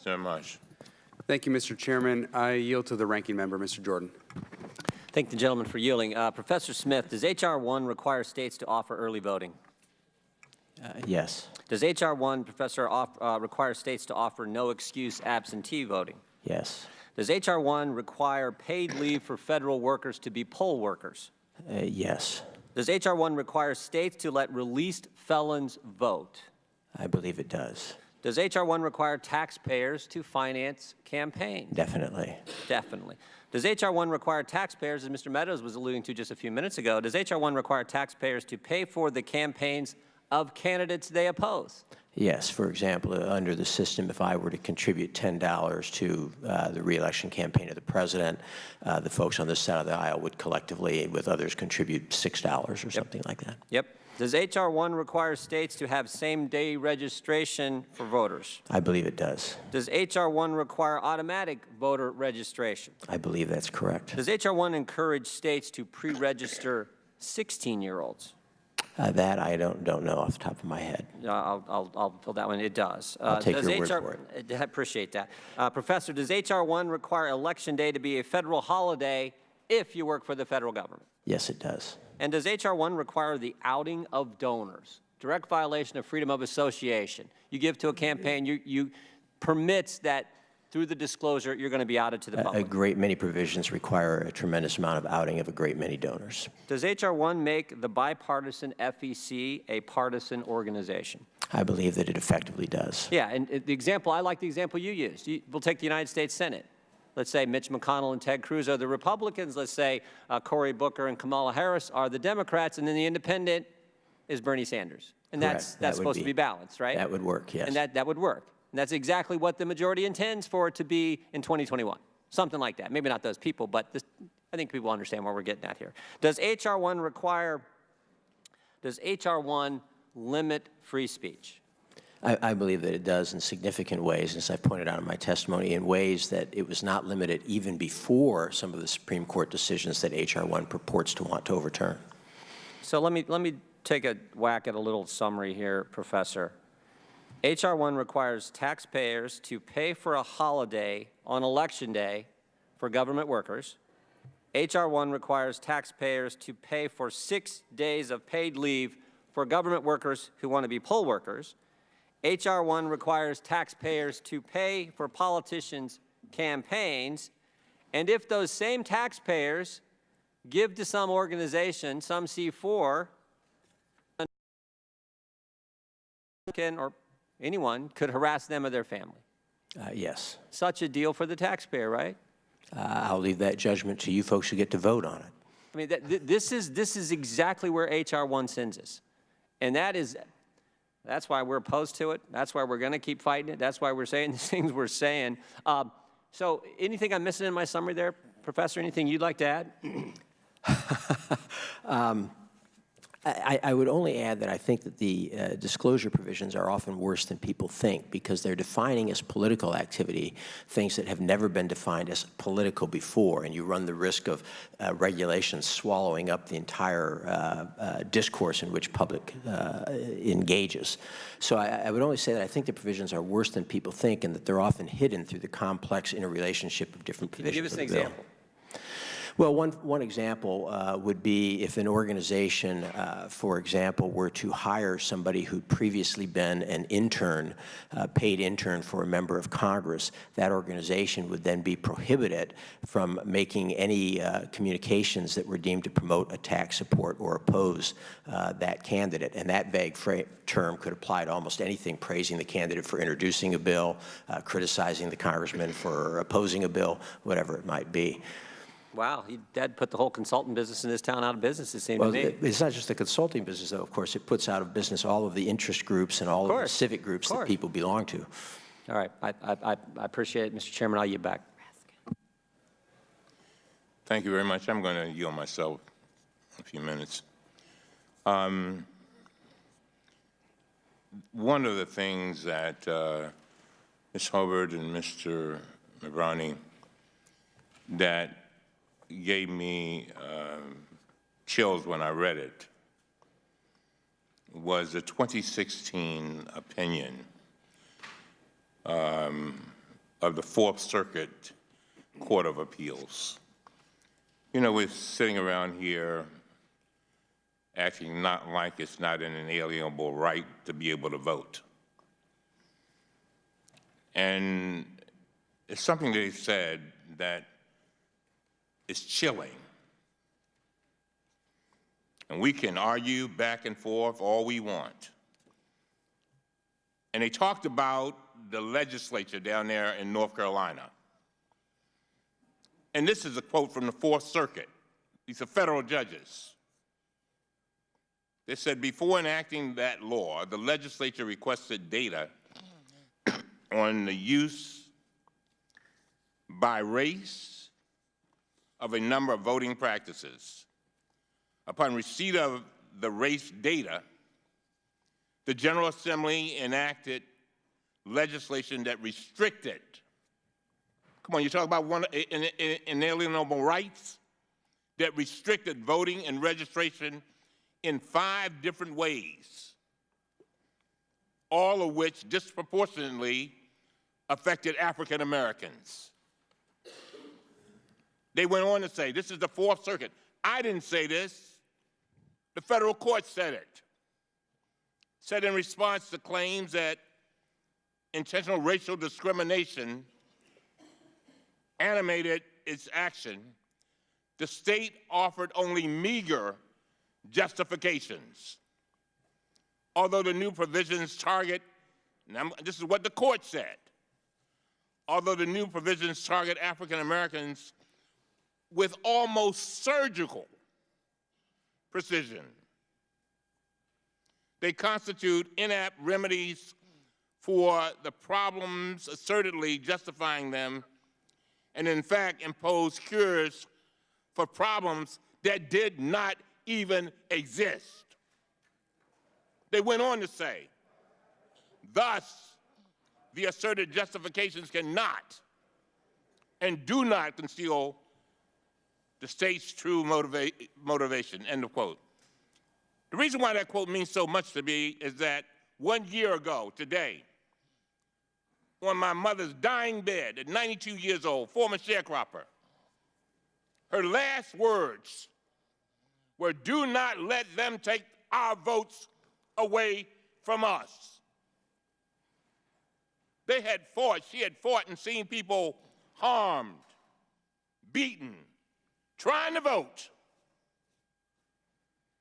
very much. Thank you, Mr. Chairman. I yield to the ranking member, Mr. Jordan. Thank the gentleman for yielding. Professor Smith, does H.R. 1 require states to offer early voting? Yes. Does H.R. 1, Professor, require states to offer no-excuse absentee voting? Yes. Does H.R. 1 require paid leave for federal workers to be poll workers? Yes. Does H.R. 1 require states to let released felons vote? I believe it does. Does H.R. 1 require taxpayers to finance campaigns? Definitely. Definitely. Does H.R. 1 require taxpayers, as Mr. Meadows was alluding to just a few minutes ago, does H.R. 1 require taxpayers to pay for the campaigns of candidates they oppose? Yes. For example, under the system, if I were to contribute $10 to the re-election campaign of the president, the folks on this side of the aisle would collectively, with others, contribute $6 or something like that. Yep. Does H.R. 1 require states to have same-day registration for voters? I believe it does. Does H.R. 1 require automatic voter registration? I believe that's correct. Does H.R. 1 encourage states to pre-register 16-year-olds? That I don't know off the top of my head. I'll fill that one. It does. I'll take your word for it. I appreciate that. Professor, does H.R. 1 require Election Day to be a federal holiday if you work for the federal government? Yes, it does. And does H.R. 1 require the outing of donors? Direct violation of freedom of association. You give to a campaign, you permits that through the disclosure, you're going to be outed to the public. A great many provisions require a tremendous amount of outing of a great many donors. Does H.R. 1 make the bipartisan FEC a partisan organization? I believe that it effectively does. Yeah, and the example, I like the example you used. We'll take the United States Senate. Let's say Mitch McConnell and Ted Cruz are the Republicans. Let's say Cory Booker and Kamala Harris are the Democrats, and then the independent is Bernie Sanders. And that's supposed to be balanced, right? That would work, yes. And that would work. And that's exactly what the majority intends for it to be in 2021. Something like that. Maybe not those people, but I think people understand what we're getting at here. Does H.R. 1 limit free speech? I believe that it does in significant ways, as I pointed out in my testimony, in ways that it was not limited even before some of the Supreme Court decisions that H.R. 1 purports to want to overturn. So let me take a whack at a little summary here, Professor. H.R. 1 requires taxpayers to pay for a holiday on Election Day for government workers. H.R. 1 requires taxpayers to pay for 6 days of paid leave for government workers who want to be poll workers. H.R. 1 requires taxpayers to pay for politicians' campaigns. And if those same taxpayers give to some organization, some C4, or anyone could harass them or their family. Yes. Such a deal for the taxpayer, right? I'll leave that judgment to you folks who get to vote on it. I mean, this is exactly where H.R. 1 sends us. And that's why we're opposed to it. That's why we're going to keep fighting it. That's why we're saying the things we're saying. So anything I'm missing in my summary there, Professor, anything you'd like to add? I would only add that I think that the disclosure provisions are often worse than people think, because they're defining as political activity things that have never been defined as political before, and you run the risk of regulations swallowing up the entire discourse in which public engages. So I would only say that I think the provisions are worse than people think, and that they're often hidden through the complex interrelationship of different provisions. Give us an example. Well, one example would be if an organization, for example, were to hire somebody who'd previously been an intern, paid intern for a member of Congress. That organization would then be prohibited from making any communications that were deemed to promote, attack, support, or oppose that candidate. And that vague term could apply to almost anything: praising the candidate for introducing a bill, criticizing the congressman for opposing a bill, whatever it might be. Wow, Dad put the whole consultant business in this town out of business, it seemed to me. It's not just the consulting business, though. Of course, it puts out of business all of the interest groups and all of the civic groups that people belong to. All right, I appreciate it, Mr. Chairman. I'll yield back. Thank you very much. I'm going to yield myself a few minutes. One of the things that Ms. Hubbard and Mr. Mabrani that gave me chills when I read it was a 2016 opinion of the Fourth Circuit Court of Appeals. You know, we're sitting around here acting not like it's not an inalienable right to be able to vote. And it's something they said that is chilling. And we can argue back and forth all we want. And they talked about the legislature down there in North Carolina. And this is a quote from the Fourth Circuit. These are federal judges. They said, before enacting that law, the legislature requested data on the use by race of a number of voting practices. Upon receipt of the race data, the General Assembly enacted legislation that restricted, come on, you talk about inalienable rights, that restricted voting and registration in 5 different ways, all of which disproportionately affected African Americans. They went on to say, this is the Fourth Circuit. I didn't say this. The federal court said it. Said in response to claims that intentional racial discrimination animated its action, the state offered only meager justifications. Although the new provisions target, this is what the court said, although the new provisions target African Americans with almost surgical precision, they constitute inapt remedies for the problems assertedly justifying them, and in fact impose cures for problems that did not even exist. They went on to say, thus, the asserted justifications cannot and do not conceal the state's true motivation, end of quote. The reason why that quote means so much to me is that 1 year ago today, on my mother's dying bed at 92 years old, former sharecropper, her last words were, do not let them take our votes away from us. They had fought, she had fought and seen people harmed, beaten, trying to vote.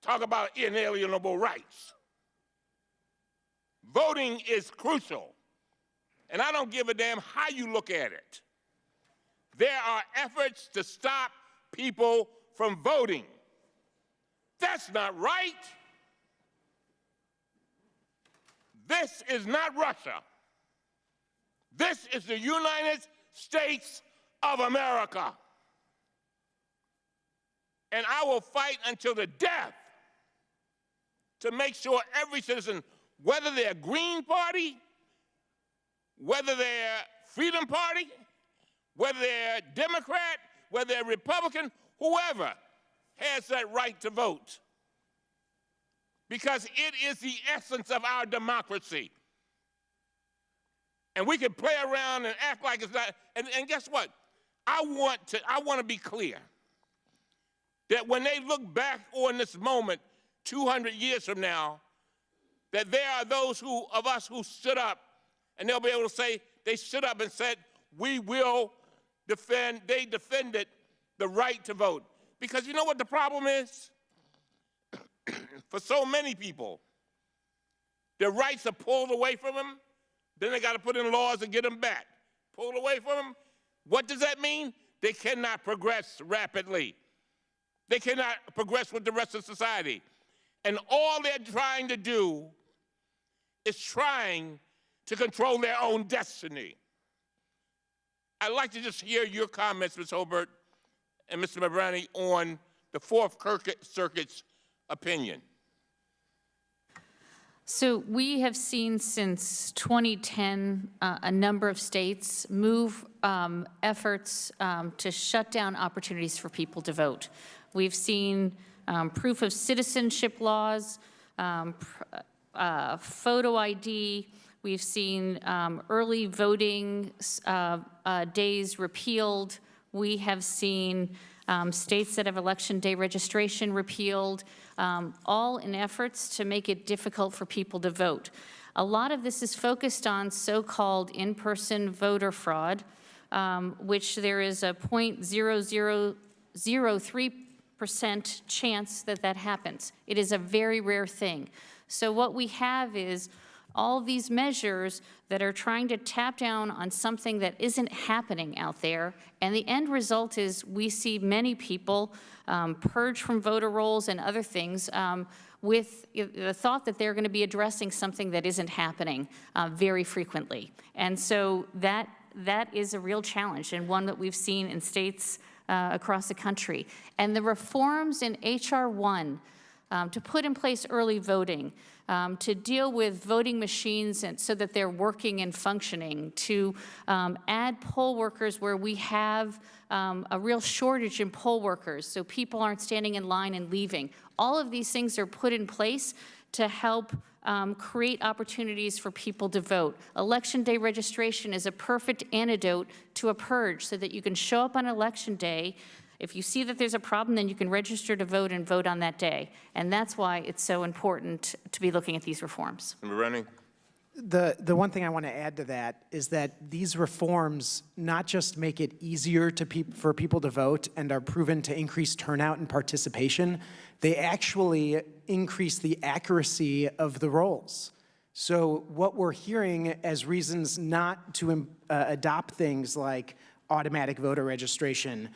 Talk about inalienable rights. Voting is crucial, and I don't give a damn how you look at it. There are efforts to stop people from voting. That's not right. This is not Russia. This is the United States of America. And I will fight until the death to make sure every citizen, whether they're Green Party, whether they're Freedom Party, whether they're Democrat, whether they're Republican, whoever has that right to vote. Because it is the essence of our democracy. And we can play around and act like it's not, and guess what? I want to be clear that when they look back on this moment 200 years from now, that there are those of us who stood up, and they'll be able to say, they stood up and said, we will defend, they defended the right to vote. Because you know what the problem is? For so many people, their rights are pulled away from them, then they got to put in laws and get them back. Pulled away from them. What does that mean? They cannot progress rapidly. They cannot progress with the rest of society. And all they're trying to do is trying to control their own destiny. I'd like to just hear your comments, Ms. Hobart and Mr. Mabrani, on the Fourth Circuit's opinion. So we have seen since 2010 a number of states move efforts to shut down opportunities for people to vote. We've seen proof of citizenship laws, photo ID. We've seen early voting days repealed. We have seen states that have election day registration repealed, all in efforts to make it difficult for people to vote. A lot of this is focused on so-called in-person voter fraud, which there is a 0.0003% chance that that happens. It is a very rare thing. So what we have is all these measures that are trying to tap down on something that isn't happening out there, and the end result is we see many people purge from voter rolls and other things with the thought that they're going to be addressing something that isn't happening very frequently. And so that is a real challenge, and one that we've seen in states across the country. And the reforms in H.R. 1 to put in place early voting, to deal with voting machines and so that they're working and functioning, to add poll workers where we have a real shortage in poll workers, so people aren't standing in line and leaving. All of these things are put in place to help create opportunities for people to vote. Election day registration is a perfect antidote to a purge so that you can show up on election day. If you see that there's a problem, then you can register to vote and vote on that day. And that's why it's so important to be looking at these reforms. Running. The one thing I want to add to that is that these reforms not just make it easier for people to vote and are proven to increase turnout and participation, they actually increase the accuracy of the rolls. So what we're hearing as reasons not to adopt things like automatic voter registration,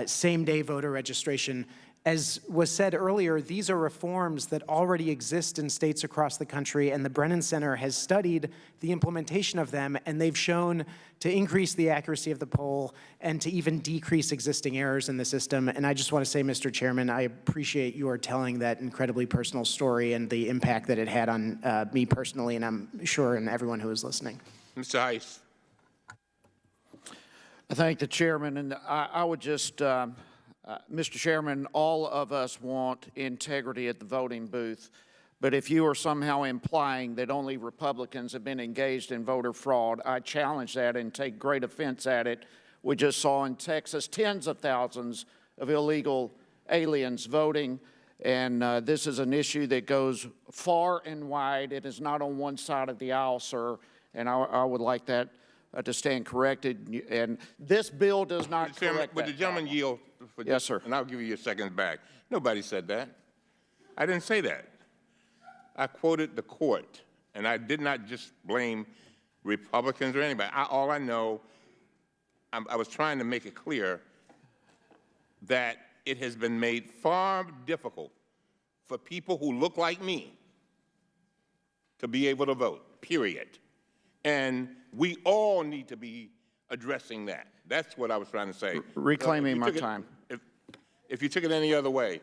same-day voter registration. As was said earlier, these are reforms that already exist in states across the country, and the Brennan Center has studied the implementation of them, and they've shown to increase the accuracy of the poll and to even decrease existing errors in the system. And I just want to say, Mr. Chairman, I appreciate your telling that incredibly personal story and the impact that it had on me personally, and I'm sure on everyone who is listening. Mr. Heiss. I thank the chairman, and I would just, Mr. Chairman, all of us want integrity at the voting booth, but if you are somehow implying that only Republicans have been engaged in voter fraud, I challenge that and take great offense at it. We just saw in Texas tens of thousands of illegal aliens voting, and this is an issue that goes far and wide. It is not on one side of the aisle, sir, and I would like that to stand corrected, and this bill does not correct Would the gentleman yield? Yes, sir. And I'll give you your seconds back. Nobody said that. I didn't say that. I quoted the court, and I did not just blame Republicans or anybody. All I know, I was trying to make it clear that it has been made far difficult for people who look like me to be able to vote, period. And we all need to be addressing that. That's what I was trying to say. Reclaiming my time. If you took it any other way,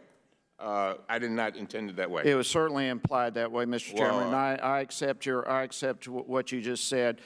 I did not intend it that way. It was certainly implied that way, Mr. Chairman. Well, I accept what you just said.